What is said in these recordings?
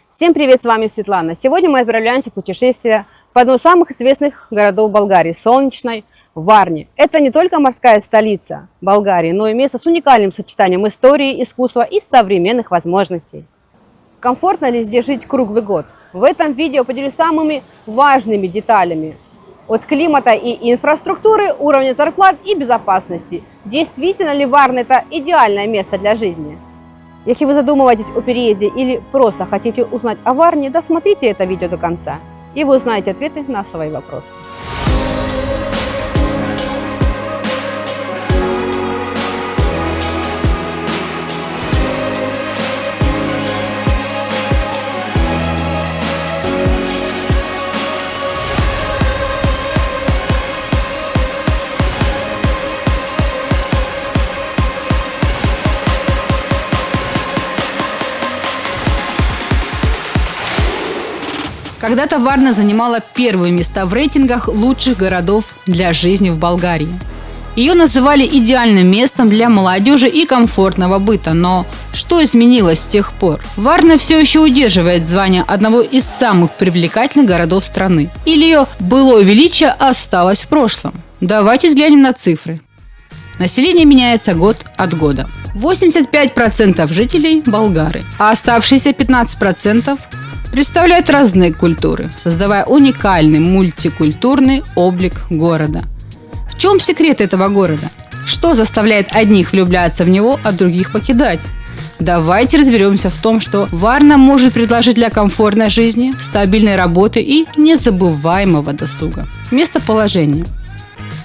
Всем привет, с вами Светлана. Сегодня мы отправляемся в путешествие по одному из самых известных городов Болгарии – солнечной Варне. Это не только морская столица Болгарии, но и место с уникальным сочетанием истории, искусства и современных возможностей. Комфортно ли здесь жить круглый год? В этом видео поделюсь самыми важными деталями от климата и инфраструктуры, уровня зарплат и безопасности. Действительно ли Варна – это идеальное место для жизни? Если вы задумываетесь о переезде или просто хотите узнать о Варне, досмотрите это видео до конца, и вы узнаете ответы на свои вопросы. Когда-то Варна занимала первые места в рейтингах лучших городов для жизни в Болгарии. Ее называли идеальным местом для молодежи и комфортного быта, но что изменилось с тех пор? Варна все еще удерживает звание одного из самых привлекательных городов страны. Или ее былое величие осталось в прошлом? Давайте взглянем на цифры. Население меняется год от года. 85% жителей – болгары, а оставшиеся 15% представляют разные культуры, создавая уникальный мультикультурный облик города. В чем секрет этого города? Что заставляет одних влюбляться в него, а других покидать? Давайте разберемся в том, что Варна может предложить для комфортной жизни, стабильной работы и незабываемого досуга. Местоположение.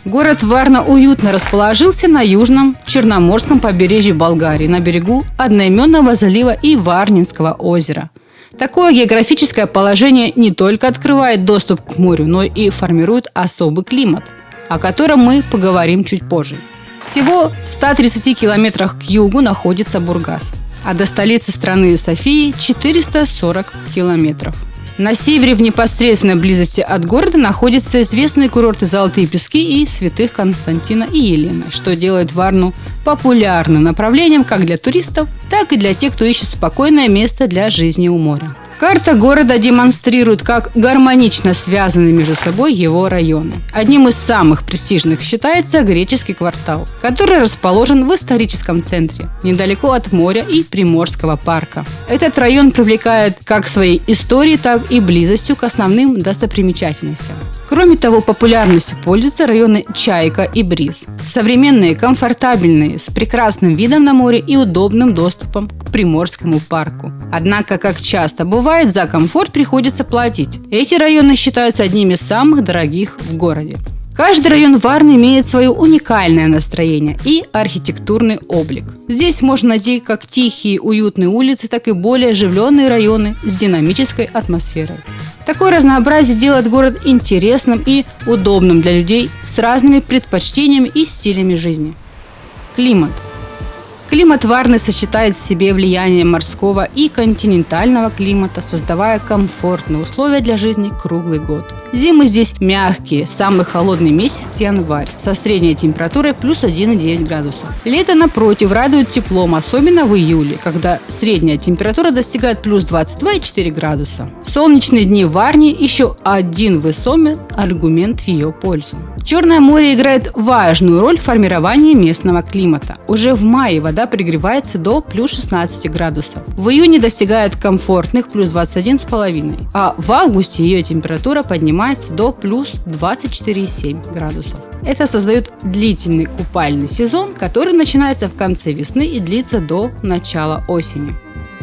Город Варна уютно расположился на южном Черноморском побережье Болгарии, на берегу одноименного залива и Варнинского озера. Такое географическое положение не только открывает доступ к морю, но и формирует особый климат, о котором мы поговорим чуть позже. Всего в 130 километрах к югу находится Бургас, а до столицы страны Софии 440 километров. На севере в непосредственной близости от города находятся известные курорты Золотые Пески и Святых Константина и Елены, что делает Варну популярным направлением как для туристов, так и для тех, кто ищет спокойное место для жизни у моря. Карта города демонстрирует, как гармонично связаны между собой его районы. Одним из самых престижных считается Греческий квартал, который расположен в историческом центре, недалеко от моря и Приморского парка. Этот район привлекает как своей историей, так и близостью к основным достопримечательностям. Кроме того, популярностью пользуются районы Чайка и Бриз. Современные, комфортабельные, с прекрасным видом на море и удобным доступом к Приморскому парку. Однако, как часто бывает, за комфорт приходится платить. Эти районы считаются одними из самых дорогих в городе. Каждый район Варны имеет свое уникальное настроение и архитектурный облик. Здесь можно найти как тихие, уютные улицы, так и более оживленные районы с динамической атмосферой. Такое разнообразие делает город интересным и удобным для людей с разными предпочтениями и стилями жизни. Климат. Климат Варны сочетает в себе влияние морского и континентального климата, создавая комфортные условия для жизни круглый год. Зимы здесь мягкие, самый холодный месяц – январь, со средней температурой плюс 1,9 градусов. Лето, напротив, радует теплом, особенно в июле, когда средняя температура достигает плюс 22,4 градуса. Солнечные дни в Варне – еще один весомый аргумент в ее пользу. Черное море играет важную роль в формировании местного климата. Уже в мае вода пригревается до плюс 16 градусов. В июне достигает комфортных плюс 21,5, а в августе ее температура поднимается до плюс 24,7 градусов. Это создает длительный купальный сезон, который начинается в конце весны и длится до начала осени.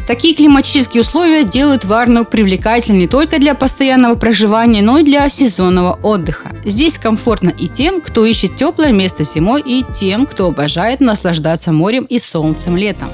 Такие климатические условия делают Варну привлекательной не только для постоянного проживания, но и для сезонного отдыха. Здесь комфортно и тем, кто ищет теплое место зимой, и тем, кто обожает наслаждаться морем и солнцем летом.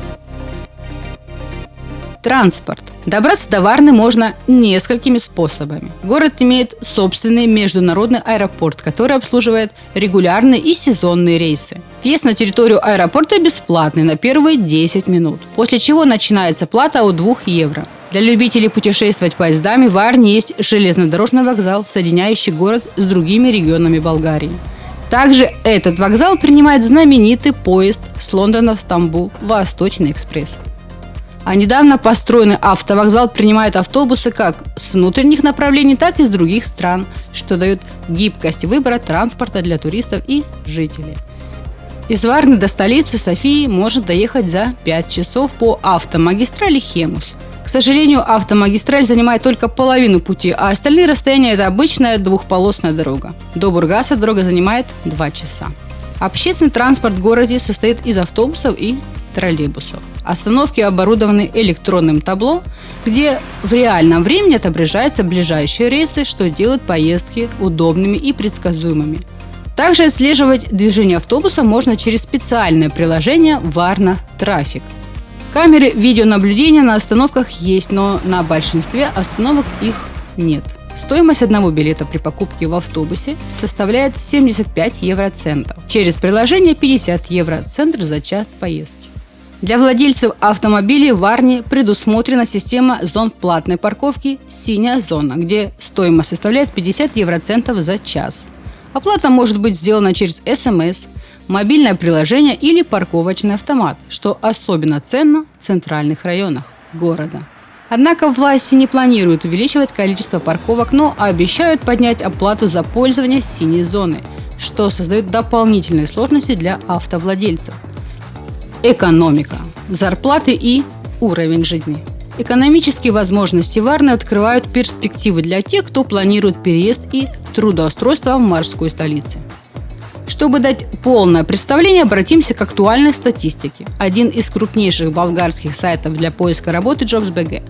Транспорт. Добраться до Варны можно несколькими способами. Город имеет собственный международный аэропорт, который обслуживает регулярные и сезонные рейсы. Въезд на территорию аэропорта бесплатный на первые 10 минут, после чего начинается плата от 2 евро. Для любителей путешествовать поездами в Варне есть железнодорожный вокзал, соединяющий город с другими регионами Болгарии. Также этот вокзал принимает знаменитый поезд с Лондона в Стамбул «Восточный экспресс». А недавно построенный автовокзал принимает автобусы как с внутренних направлений, так и с других стран, что дает гибкость выбора транспорта для туристов и жителей. Из Варны до столицы Софии можно доехать за 5 часов по автомагистрали Хемус. К сожалению, автомагистраль занимает только половину пути, а остальные расстояния – это обычная двухполосная дорога. До Бургаса дорога занимает 2 часа. Общественный транспорт в городе состоит из автобусов и троллейбусов. Остановки оборудованы электронным табло, где в реальном времени отображаются ближайшие рейсы, что делает поездки удобными и предсказуемыми. Также отслеживать движение автобуса можно через специальное приложение «Варна Трафик». Камеры видеонаблюдения на остановках есть, но на большинстве остановок их нет. Стоимость одного билета при покупке в автобусе составляет 75 евроцентов. Через приложение 50 евроцентов за час поездки. Для владельцев автомобилей в Варне предусмотрена система зон платной парковки «Синяя зона», где стоимость составляет 50 евроцентов за час. Оплата может быть сделана через СМС, мобильное приложение или парковочный автомат, что особенно ценно в центральных районах города. Однако власти не планируют увеличивать количество парковок, но обещают поднять оплату за пользование синей зоной, что создает дополнительные сложности для автовладельцев. Экономика, зарплаты и уровень жизни. Экономические возможности Варны открывают перспективы для тех, кто планирует переезд и трудоустройство в морской столице. Чтобы дать полное представление, обратимся к актуальной статистике. Один из крупнейших болгарских сайтов для поиска работы Jobs.bg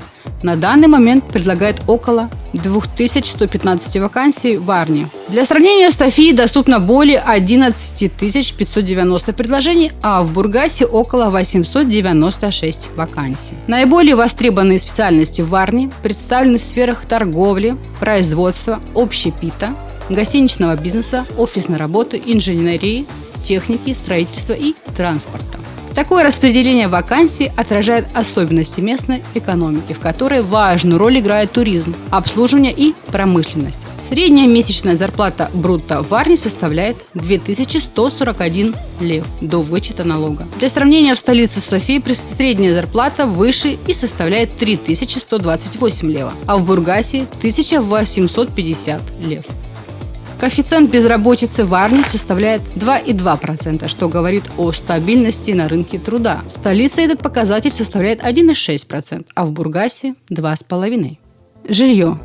на данный момент предлагает около 2115 вакансий в Варне. Для сравнения, в Софии доступно более 11 590 предложений, а в Бургасе около 896 вакансий. Наиболее востребованные специальности в Варне представлены в сферах торговли, производства, общепита, гостиничного бизнеса, офисной работы, инженерии, техники, строительства и транспорта. Такое распределение вакансий отражает особенности местной экономики, в которой важную роль играет туризм, обслуживание и промышленность. Средняя месячная зарплата брутто в Варне составляет 2141 лев до вычета налога. Для сравнения, в столице Софии средняя зарплата выше и составляет 3128 лева, а в Бургасе 1850 лев. Коэффициент безработицы в Варне составляет 2,2%, что говорит о стабильности на рынке труда. В столице этот показатель составляет 1,6%, а в Бургасе – 2,5%. Жилье.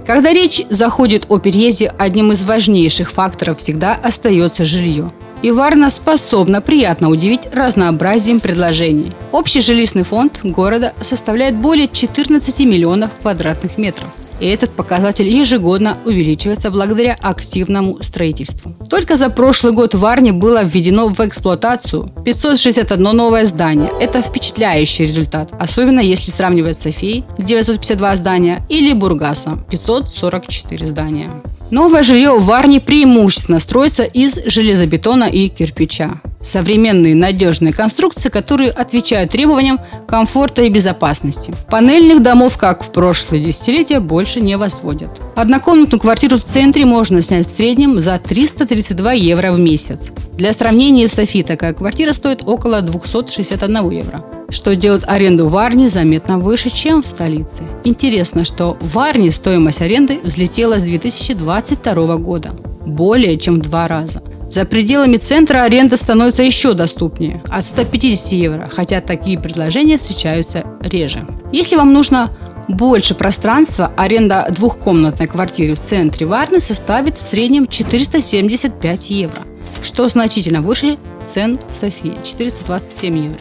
Когда речь заходит о переезде, одним из важнейших факторов всегда остается жилье. И Варна способна приятно удивить разнообразием предложений. Общий жилищный фонд города составляет более 14 миллионов квадратных метров. И этот показатель ежегодно увеличивается благодаря активному строительству. Только за прошлый год в Варне было введено в эксплуатацию 561 новое здание. Это впечатляющий результат, особенно если сравнивать с Софией, 952 здания, или Бургасом, 544 здания. Новое жилье в Варне преимущественно строится из железобетона и кирпича. Современные надежные конструкции, которые отвечают требованиям комфорта и безопасности. Панельных домов, как в прошлые десятилетия, больше не возводят. Однокомнатную квартиру в центре можно снять в среднем за 332 евро в месяц. Для сравнения, в Софии такая квартира стоит около 261 евро, что делает аренду в Варне заметно выше, чем в столице. Интересно, что в Варне стоимость аренды взлетела с 2022 года более чем в 2 раза. За пределами центра аренда становится еще доступнее – от 150 евро, хотя такие предложения встречаются реже. Если вам нужно больше пространства, аренда двухкомнатной квартиры в центре Варны составит в среднем 475 евро, что значительно выше цен Софии – 427 евро.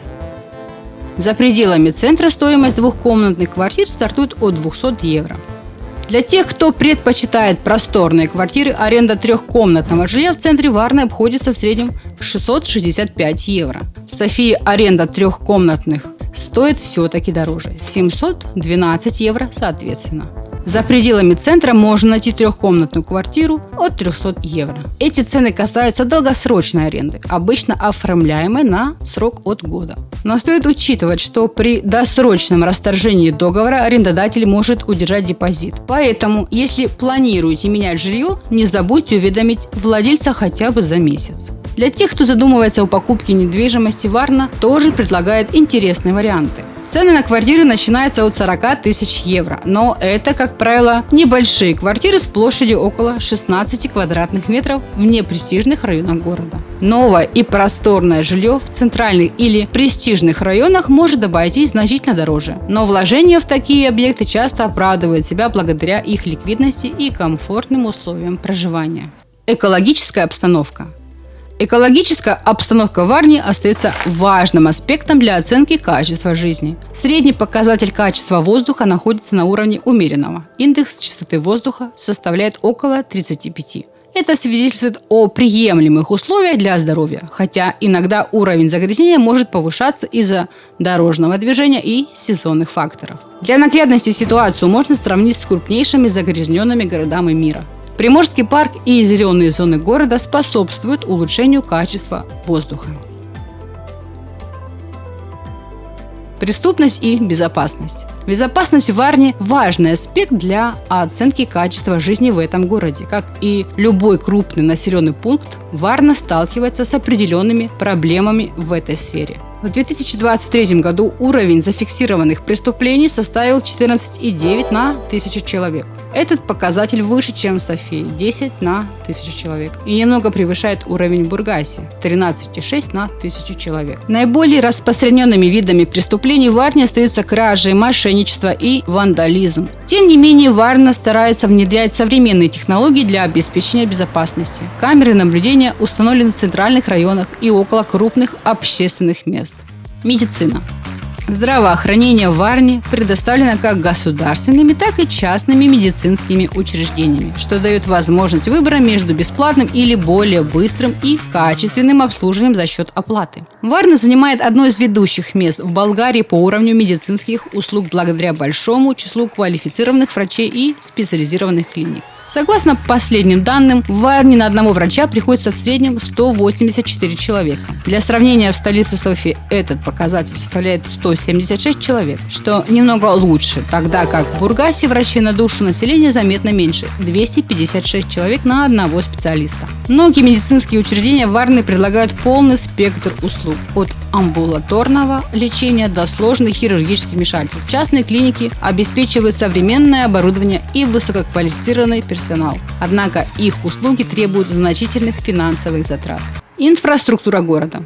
За пределами центра стоимость двухкомнатных квартир стартует от 200 евро. Для тех, кто предпочитает просторные квартиры, аренда трехкомнатного жилья в центре Варны обходится в среднем в 665 евро. В Софии аренда трехкомнатных стоит все-таки дороже – 712 евро соответственно. За пределами центра можно найти трехкомнатную квартиру от 300 евро. Эти цены касаются долгосрочной аренды, обычно оформляемой на срок от года. Но стоит учитывать, что при досрочном расторжении договора арендодатель может удержать депозит. Поэтому, если планируете менять жилье, не забудьте уведомить владельца хотя бы за месяц. Для тех, кто задумывается о покупке недвижимости, Варна тоже предлагает интересные варианты. Цены на квартиры начинаются от 40 тысяч евро, но это, как правило, небольшие квартиры с площадью около 16 квадратных метров в непрестижных районах города. Новое и просторное жилье в центральных или престижных районах может обойтись значительно дороже, но вложения в такие объекты часто оправдывают себя благодаря их ликвидности и комфортным условиям проживания. Экологическая обстановка. Экологическая обстановка в Варне остается важным аспектом для оценки качества жизни. Средний показатель качества воздуха находится на уровне умеренного. Индекс чистоты воздуха составляет около 35. Это свидетельствует о приемлемых условиях для здоровья, хотя иногда уровень загрязнения может повышаться из-за дорожного движения и сезонных факторов. Для наглядности ситуацию можно сравнить с крупнейшими загрязненными городами мира. Приморский парк и зеленые зоны города способствуют улучшению качества воздуха. Преступность и безопасность. Безопасность в Варне – важный аспект для оценки качества жизни в этом городе. Как и любой крупный населенный пункт, Варна сталкивается с определенными проблемами в этой сфере. В 2023 году уровень зафиксированных преступлений составил 14,9 на 1000 человек. Этот показатель выше, чем в Софии – 10 на 1000 человек. И немного превышает уровень Бургасе – 13,6 на 1000 человек. Наиболее распространенными видами преступлений в Варне остаются кражи, мошенничество и вандализм. Тем не менее, Варна старается внедрять современные технологии для обеспечения безопасности. Камеры наблюдения установлены в центральных районах и около крупных общественных мест. Медицина. Здравоохранение в Варне предоставлено как государственными, так и частными медицинскими учреждениями, что дает возможность выбора между бесплатным или более быстрым и качественным обслуживанием за счет оплаты. Варна занимает одно из ведущих мест в Болгарии по уровню медицинских услуг благодаря большому числу квалифицированных врачей и специализированных клиник. Согласно последним данным, в Варне на одного врача приходится в среднем 184 человека. Для сравнения, в столице Софии этот показатель составляет 176 человек, что немного лучше, тогда как в Бургасе врачи на душу населения заметно меньше – 256 человек на одного специалиста. Многие медицинские учреждения в Варне предлагают полный спектр услуг – от амбулаторного лечения до сложных хирургических вмешательств. Частные клиники обеспечивают современное оборудование и высококвалифицированный персонал. Однако их услуги требуют значительных финансовых затрат. Инфраструктура города.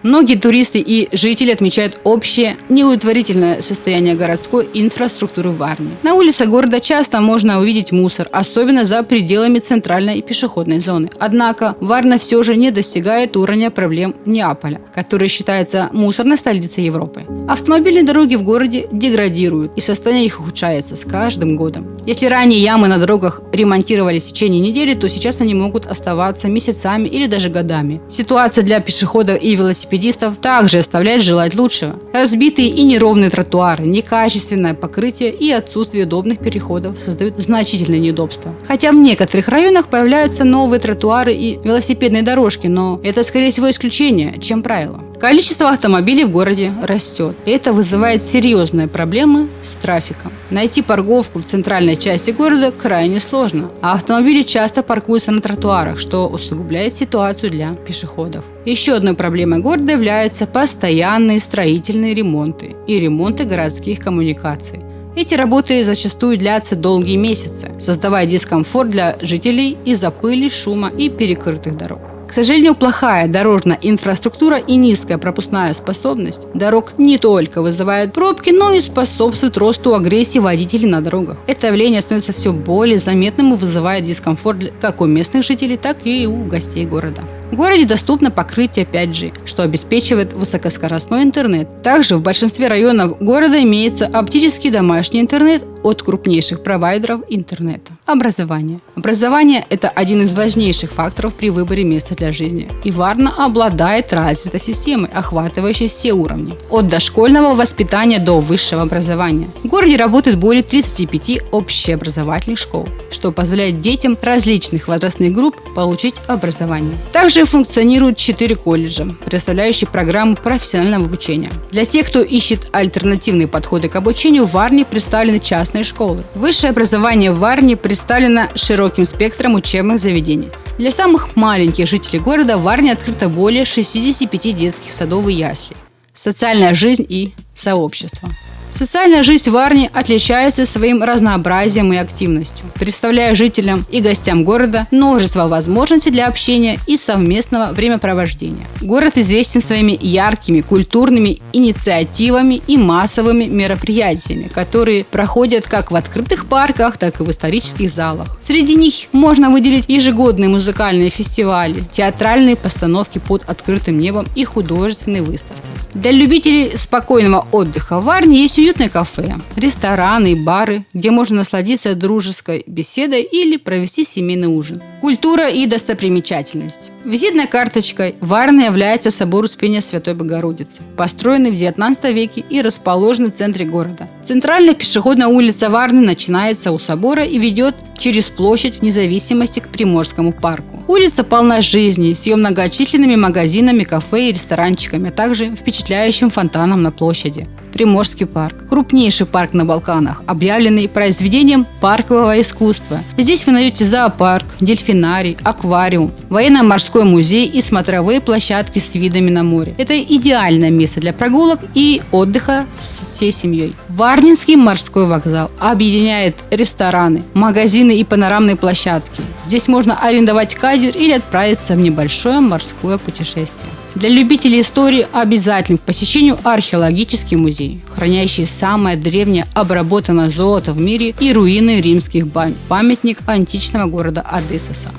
Многие туристы и жители отмечают общее неудовлетворительное состояние городской инфраструктуры в Варне. На улицах города часто можно увидеть мусор, особенно за пределами центральной пешеходной зоны. Однако Варна все же не достигает уровня проблем Неаполя, который считается мусорной столицей Европы. Автомобильные дороги в городе деградируют, и состояние их ухудшается с каждым годом. Если ранее ямы на дорогах ремонтировались в течение недели, то сейчас они могут оставаться месяцами или даже годами. Ситуация для пешеходов и велосипедистов также оставляет желать лучшего. Разбитые и неровные тротуары, некачественное покрытие и отсутствие удобных переходов создают значительные неудобства. Хотя в некоторых районах появляются новые тротуары и велосипедные дорожки, но это скорее всего исключение, чем правило. Количество автомобилей в городе растет, и это вызывает серьезные проблемы с трафиком. Найти парковку в центральной части города крайне сложно, а автомобили часто паркуются на тротуарах, что усугубляет ситуацию для пешеходов. Еще одной проблемой города являются постоянные строительные ремонты и ремонты городских коммуникаций. Эти работы зачастую длятся долгие месяцы, создавая дискомфорт для жителей из-за пыли, шума и перекрытых дорог. К сожалению, плохая дорожная инфраструктура и низкая пропускная способность дорог не только вызывают пробки, но и способствуют росту агрессии водителей на дорогах. Это явление становится все более заметным и вызывает дискомфорт как у местных жителей, так и у гостей города. В городе доступно покрытие 5G, что обеспечивает высокоскоростной интернет. Также в большинстве районов города имеется оптический домашний интернет от крупнейших провайдеров интернета. Образование. Образование – это один из важнейших факторов при выборе места для жизни. И Варна обладает развитой системой, охватывающей все уровни. От дошкольного воспитания до высшего образования. В городе работает более 35 общеобразовательных школ, что позволяет детям различных возрастных групп получить образование. Также функционируют 4 колледжа, представляющие программы профессионального обучения. Для тех, кто ищет альтернативные подходы к обучению, в Варне представлены частные школы. Высшее образование в Варне представлено широким спектром учебных заведений. Для самых маленьких жителей города в Варне открыто более 65 детских садов и яслей. Социальная жизнь и сообщество. Социальная жизнь Варни отличается своим разнообразием и активностью, представляя жителям и гостям города множество возможностей для общения и совместного времяпровождения. Город известен своими яркими культурными инициативами и массовыми мероприятиями, которые проходят как в открытых парках, так и в исторических залах. Среди них можно выделить ежегодные музыкальные фестивали, театральные постановки под открытым небом и художественные выставки. Для любителей спокойного отдыха в Варне есть уютное кафе, рестораны и бары, где можно насладиться дружеской беседой или провести семейный ужин. Культура и достопримечательность. Визитной карточкой Варны является собор Успения Святой Богородицы, построенный в 19 веке и расположенный в центре города. Центральная пешеходная улица Варны начинается у собора и ведет через площадь Независимости к Приморскому парку. Улица полна жизни, с ее многочисленными магазинами, кафе и ресторанчиками, а также впечатляющим фонтаном на площади. Приморский парк – крупнейший парк на Балканах, объявленный произведением паркового искусства. Здесь вы найдете зоопарк, дельфинарий, аквариум, военно-морской музей и смотровые площадки с видами на море. Это идеальное место для прогулок и отдыха с всей семьей. Варнинский морской вокзал объединяет рестораны, магазины и панорамные площадки. Здесь можно арендовать катер или отправиться в небольшое морское путешествие. Для любителей истории обязательно к посещению археологический музей, хранящий самое древнее обработанное золото в мире, и руины римских бань, памятник античного города Одессоса.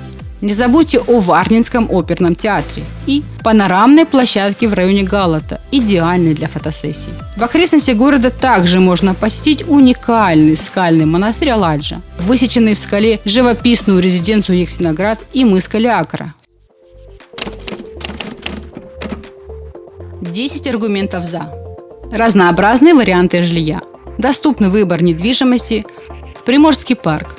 Не забудьте о Варнинском оперном театре и панорамной площадке в районе Галата, идеальной для фотосессий. В окрестностях города также можно посетить уникальный скальный монастырь Аладжа, высеченный в скале живописную резиденцию Евксиноград и мыс Калиакра. 10 аргументов «за». Разнообразные варианты жилья. Доступный выбор недвижимости. Приморский парк.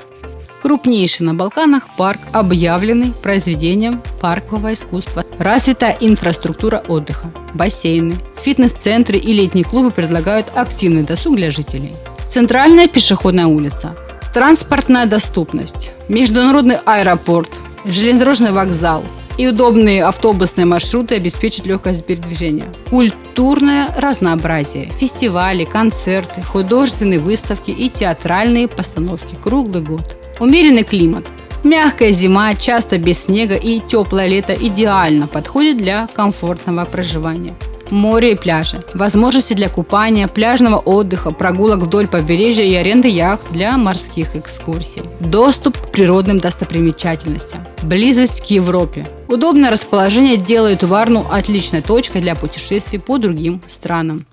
Крупнейший на Балканах парк, объявленный произведением паркового искусства. Развитая инфраструктура отдыха. Бассейны, фитнес-центры и летние клубы предлагают активный досуг для жителей. Центральная пешеходная улица. Транспортная доступность. Международный аэропорт. Железнодорожный вокзал и удобные автобусные маршруты обеспечат легкость передвижения. Культурное разнообразие, фестивали, концерты, художественные выставки и театральные постановки круглый год. Умеренный климат. Мягкая зима, часто без снега, и теплое лето идеально подходит для комфортного проживания. Море и пляжи. Возможности для купания, пляжного отдыха, прогулок вдоль побережья и аренды яхт для морских экскурсий. Доступ к природным достопримечательностям. Близость к Европе. Удобное расположение делает Варну отличной точкой для путешествий по другим странам.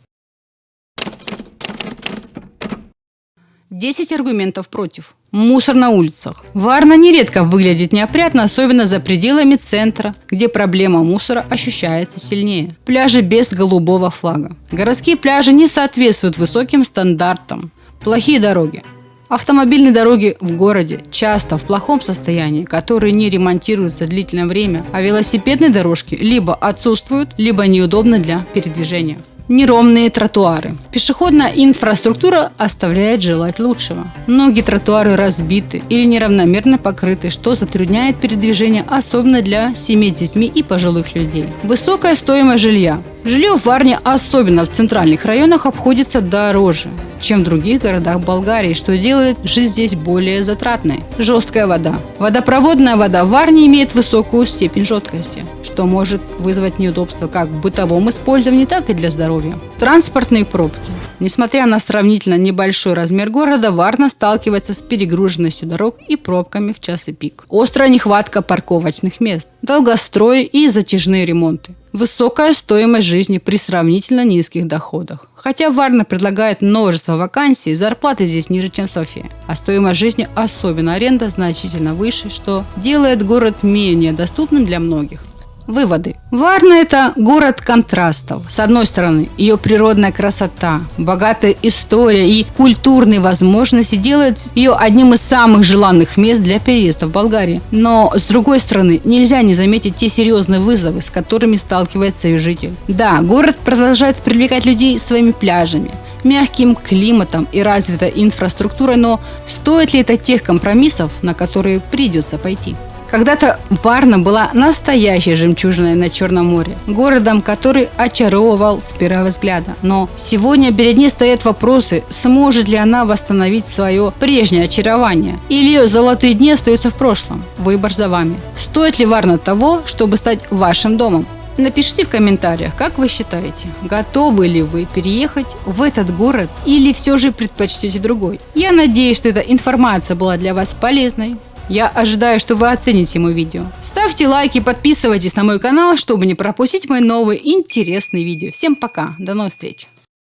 10 аргументов против. Мусор на улицах. Варна нередко выглядит неопрятно, особенно за пределами центра, где проблема мусора ощущается сильнее. Пляжи без голубого флага. Городские пляжи не соответствуют высоким стандартам. Плохие дороги. Автомобильные дороги в городе часто в плохом состоянии, которые не ремонтируются длительное время, а велосипедные дорожки либо отсутствуют, либо неудобны для передвижения. Неровные тротуары. Пешеходная инфраструктура оставляет желать лучшего. Многие тротуары разбиты или неравномерно покрыты, что затрудняет передвижение, особенно для семей с детьми и пожилых людей. Высокая стоимость жилья. Жилье в Варне, особенно в центральных районах, обходится дороже, чем в других городах Болгарии, что делает жизнь здесь более затратной. Жесткая вода. Водопроводная вода в Варне имеет высокую степень жидкости, что может вызвать неудобства как в бытовом использовании, так и для здоровья. Транспортные пробки. Несмотря на сравнительно небольшой размер города, Варна сталкивается с перегруженностью дорог и пробками в часы пик. Острая нехватка парковочных мест, долгострой и затяжные ремонты. Высокая стоимость жизни при сравнительно низких доходах. Хотя Варна предлагает множество вакансий, зарплаты здесь ниже, чем в Софии. А стоимость жизни, особенно аренда, значительно выше, что делает город менее доступным для многих. Выводы. Варна – это город контрастов. С одной стороны, ее природная красота, богатая история и культурные возможности делают ее одним из самых желанных мест для переезда в Болгарию. Но, с другой стороны, нельзя не заметить те серьезные вызовы, с которыми сталкивается ее житель. Да, город продолжает привлекать людей своими пляжами, мягким климатом и развитой инфраструктурой, но стоит ли это тех компромиссов, на которые придется пойти? Когда-то Варна была настоящей жемчужиной на Черном море, городом, который очаровывал с первого взгляда. Но сегодня перед ней стоят вопросы, сможет ли она восстановить свое прежнее очарование, или ее золотые дни остаются в прошлом. Выбор за вами. Стоит ли Варна того, чтобы стать вашим домом? Напишите в комментариях, как вы считаете, готовы ли вы переехать в этот город или все же предпочтете другой. Я надеюсь, что эта информация была для вас полезной. Я ожидаю, что вы оцените мое видео. Ставьте лайки, подписывайтесь на мой канал, чтобы не пропустить мои новые интересные видео. Всем пока, до новых встреч!